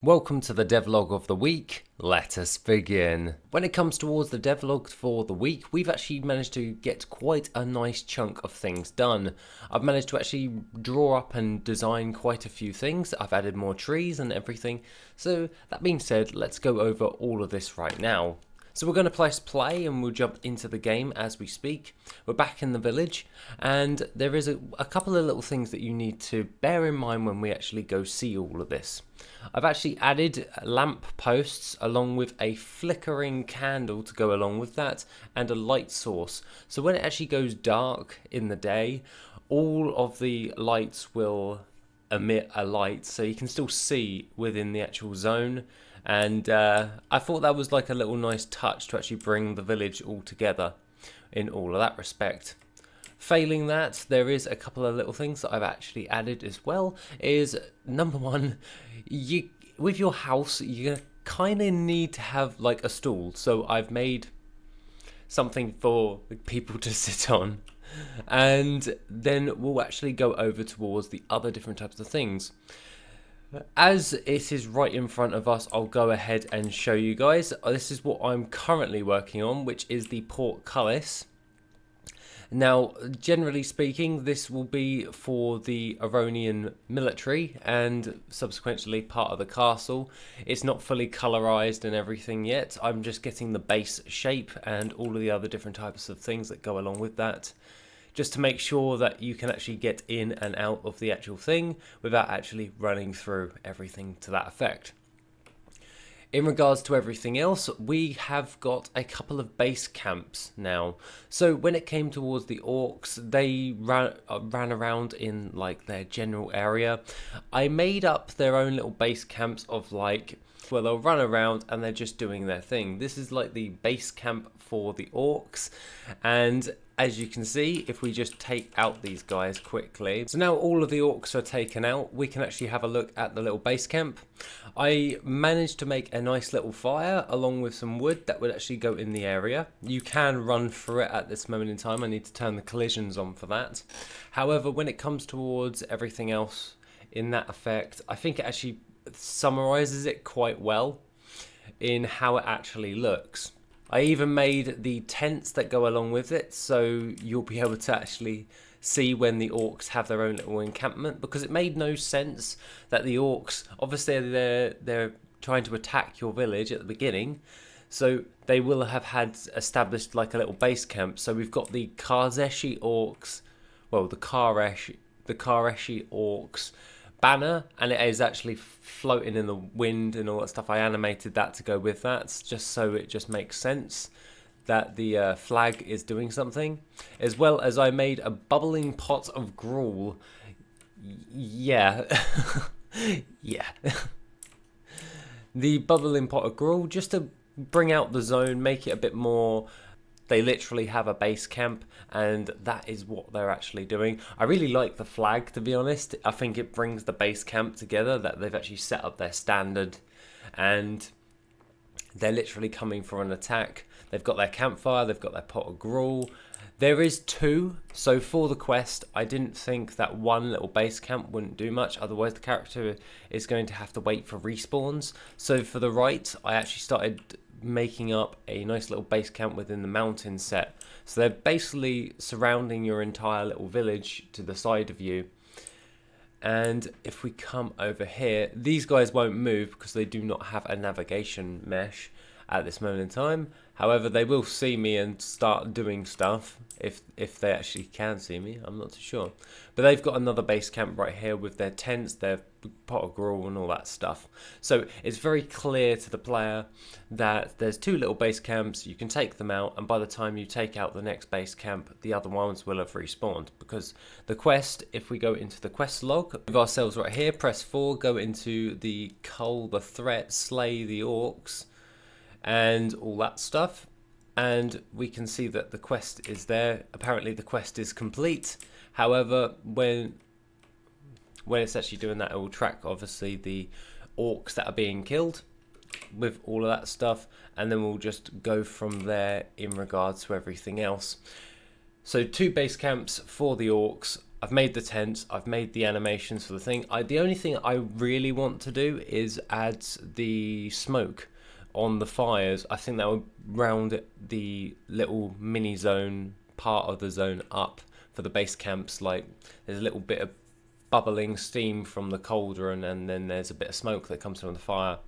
Welcome to the devlog of the week. Let us begin. When it comes towards the devlog for the week, we've actually managed to get quite a nice chunk of things done. I've managed to actually draw up and design quite a few things. I've added more trees and everything. So that being said, let's go over all of this right now. So we're going to press play and we'll jump into the game as we speak. We're back in the village and there is a couple of little things that you need to bear in mind when we actually go see all of this. I've actually added lamp posts along with a flickering candle to go along with that and a light source. So when it actually goes dark in the day, all of the lights will emit a light so you can still see within the actual zone. And I thought that was like a little nice touch to actually bring the village all together in all of that respect. Failing that, there is a couple of little things that I've actually added as well. Is number one, with your house, you're gonna kind of need to have like a stool. So I've made something for people to sit on. And then we'll actually go over towards the other different types of things. As it is right in front of us, I'll go ahead and show you guys. This is what I'm currently working on, which is the portcullis. Now, generally speaking, this will be for the Aronian military and subsequently part of the castle. It's not fully colorized and everything yet. I'm just getting the base shape and all of the other different types of things that go along with that, just to make sure that you can actually get in and out of the actual thing without actually running through everything to that effect. In regards to everything else, we have got a couple of base camps now. So when it came towards the orcs, they ran around in like their general area. I made up their own little base camps of like, well, they'll run around and they're just doing their thing. This is like the base camp for the orcs, and as you can see, if we just take out these guys quickly. So now all of the orcs are taken out, we can actually have a look at the little base camp. I managed to make a nice little fire along with some wood that would actually go in the area. You can run through it at this moment in time. I need to turn the collisions on for that. However, when it comes towards everything else in that effect, I think it actually summarizes it quite well in how it actually looks. I even made the tents that go along with it, so you'll be able to actually see when the orcs have their own little encampment, because it made no sense that the orcs, obviously they're trying to attack your village at the beginning, so they will have had established like a little base camp. So we've got the Karzeshi orcs, well, the Kareshi orcs banner, and it is actually floating in the wind and all that stuff. I animated that to go with that, just so it just makes sense that the flag is doing something, as well as I made a bubbling pot of gruel. Yeah. Yeah. The bubbling pot of gruel, just to bring out the zone, make it a bit more. They literally have a base camp, and that is what they're actually doing. I really like the flag, to be honest. I think it brings the base camp together, that they've actually set up their standard, and they're literally coming for an attack. They've got their campfire, they've got their pot of gruel. There is two, so for the quest, I didn't think that one little base camp wouldn't do much, otherwise the character is going to have to wait for respawns. So for the right, I actually started making up a nice little base camp within the mountain set. So they're basically surrounding your entire little village to the side of you. And if we come over here, these guys won't move because they do not have a navigation mesh at this moment in time. However, they will see me and start doing stuff if they actually can see me. I'm not too sure. But they've got another base camp right here with their tents, their pot of gruel and all that stuff. So it's very clear to the player that there's two little base camps. You can take them out, and by the time you take out the next base camp, the other ones will have respawned. Because the quest, if we go into the quest log, with ourselves right here, press 4, go into the cull the threat, slay the orcs, and all that stuff, and we can see that the quest is there. Apparently the quest is complete. However, when it's actually doing that, it will track obviously the orcs that are being killed with all of that stuff, and then we'll just go from there in regards to everything else. So 2 base camps for the orcs, I've made the tent, I've made the animations for the thing. The only thing I really want to do is add the smoke on the fires. I think that would round the little mini zone, part of the zone up for the base camps. Like there's a little bit of bubbling steam from the cauldron, and then there's a bit of smoke that comes from the fire.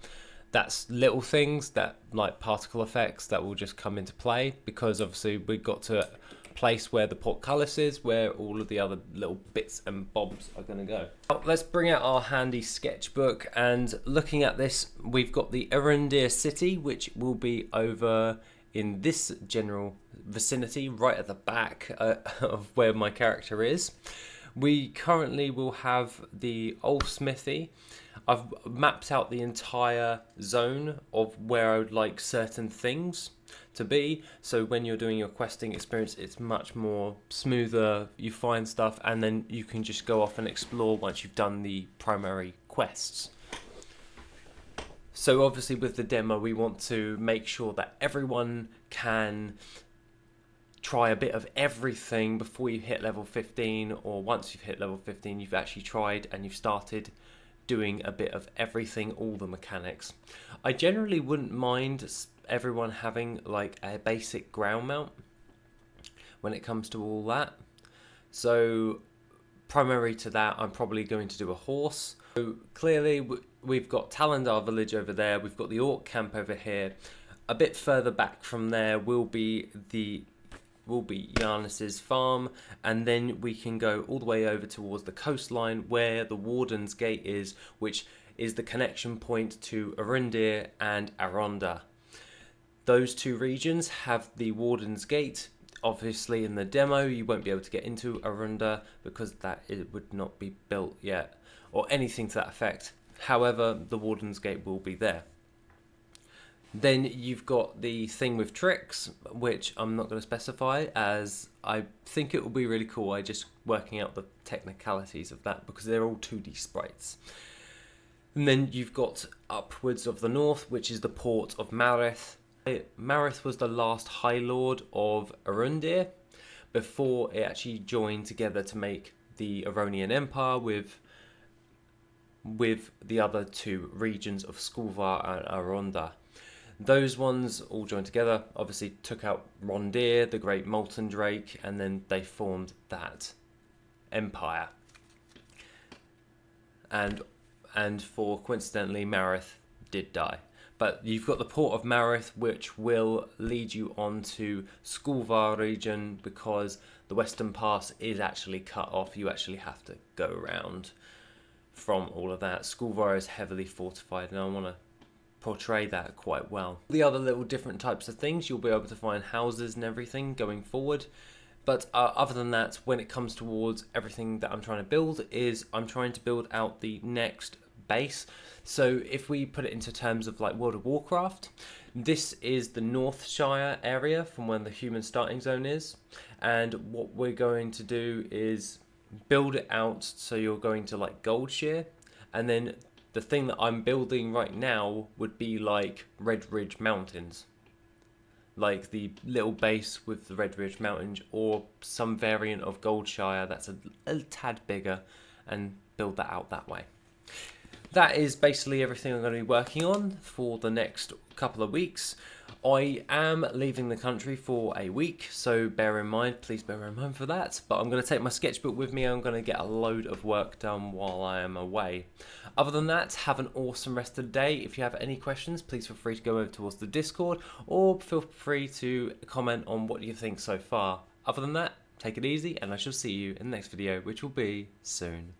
That's little things that, like particle effects, that will just come into play, because obviously we've got to place where the portcullis is, where all of the other little bits and bobs are going to go. Now, let's bring out our handy sketchbook, and looking at this, we've got the Arundir city, which will be over in this general vicinity, right at the back of where my character is. We currently will have the old smithy. I've mapped out the entire zone of where I would like certain things to be, so when you're doing your questing experience, it's much more smoother. You find stuff and then you can just go off and explore once you've done the primary quests. So obviously with the demo, we want to make sure that everyone can try a bit of everything before you hit level 15, or once you've hit level 15 you've actually tried and you've started doing a bit of everything, all the mechanics. I generally wouldn't mind everyone having like a basic ground mount when it comes to all that. So primary to that, I'm probably going to do a horse. So clearly we've got Talendar village over there, we've got the Orc camp over here. A bit further back from there will be Giannis's farm, and then we can go all the way over towards the coastline where the Warden's Gate is, which is the connection point to Arundir and Aronda. Those two regions have the Warden's Gate. Obviously in the demo you won't be able to get into Arunda because it would not be built yet, or anything to that effect. However, the Warden's Gate will be there. Then you've got the thing with tricks, which I'm not going to specify, as I think it will be really cool. I'm just working out the technicalities of that because they're all 2D sprites. And then you've got upwards of the north, which is the port of Marith. Marith was the last High Lord of Arundir before it actually joined together to make the Aronian Empire with the other two regions of Skulvar and Aronda. Those ones all joined together, obviously took out Rondir, the great Molten Drake, and then they formed that empire. And for coincidentally, Marith did die. But you've got the port of Marith, which will lead you on to Skulvar region, because the Western Pass is actually cut off. You actually have to go around from all of that. Skulvar is heavily fortified, and I want to portray that quite well. The other little different types of things, you'll be able to find houses and everything going forward. But other than that, when it comes towards everything that I'm trying to build, I'm trying to build out the next base. So if we put it into terms of like World of Warcraft, this is the Northshire area from where the human starting zone is, and what we're going to do is build it out so you're going to like Goldshire, and then the thing that I'm building right now would be like Red Ridge Mountains, like the little base with the Red Ridge Mountains, or some variant of Goldshire that's a tad bigger, and build that out that way. That is basically everything I'm going to be working on for the next couple of weeks. I am leaving the country for a week, so please bear in mind for that. But I'm going to take my sketchbook with me. I'm going to get a load of work done while I am away. Other than that, have an awesome rest of the day. If you have any questions, please feel free to go over towards the Discord, or feel free to comment on what you think so far. Other than that, take it easy, and I shall see you in the next video, which will be soon.